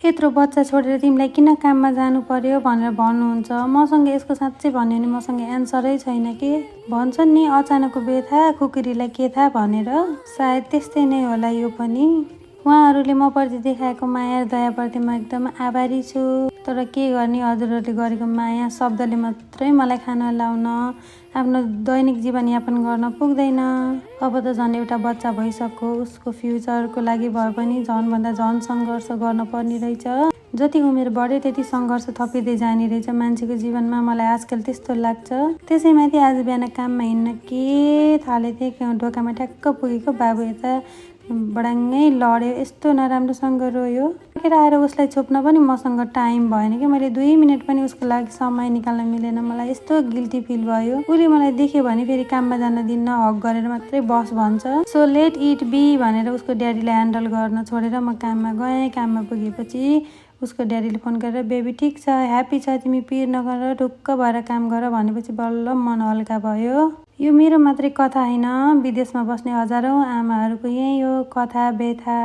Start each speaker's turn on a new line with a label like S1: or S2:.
S1: यत्रो बच्चा छोडेर तिमीलाई किन काममा जानु पर्यो भनेर भन्नुहुन्छ। मसँग यसको साँच्चै भन्यो भने मसँग एन्सरै छैन के। भन्छन् नि अचानकको व्यथा खुकुरीलाई के थाहा भनेर, सायद त्यस्तै नै होला यो पनि। उहाँहरूले म प्रति देखाएको माया र दयाप्रति म एकदम आभारी छु। तर के गर्ने, हजुरहरूले गरेको माया शब्दले मात्रै मलाई खाना लाउन, आफ्नो दैनिक जीवनयापन गर्न पुग्दैन। अब त झन् एउटा बच्चा भइसक्यो, उसको फ्युचरको लागि भए पनि झनभन्दा झन सङ्घर्ष गर्न पर्ने रहेछ। जति उमेर बढ्यो त्यति सङ्घर्ष थपिँदै जाने रहेछ मान्छेको जीवनमा, मलाई आजकल त्यस्तो लाग्छ। त्यसैमाथि आज बिहान काममा हिँड्न के थालेँ थिएँ, ढोकामा ठ्याक्क पुगेको बाबु यता बडाङ्गै लड्यो, यस्तो नराम्रोसँग रोयो। फर्केर आएर उसलाई छोप्न पनि मसँग टाइम भएन कि, मैले 2 मिनट पनि उसको लागि समय निकाल्न मिलेन। मलाई यस्तो गिल्टी फिल भयो। उसले मलाई देख्यो भने फेरि काममा जान दिन्न, हक गरेर मात्रै बस भन्छ। सो लेट इट बी भनेर उसको ड्याडीलाई ह्यान्डल गर्न छोडेर म काममा गएँ। काममा पुगेपछि उसको ड्याडीले फोन गरेर बेबी ठिक छ, ह्याप्पी छ, तिमी पिर नगर, ढुक्क भएर काम गर भनेपछि बल्ल मन हल्का भयो। यो मेरो मात्रै कथा होइन, विदेशमा बस्ने हजारौँ आमाहरूको यही हो कथा व्यथा।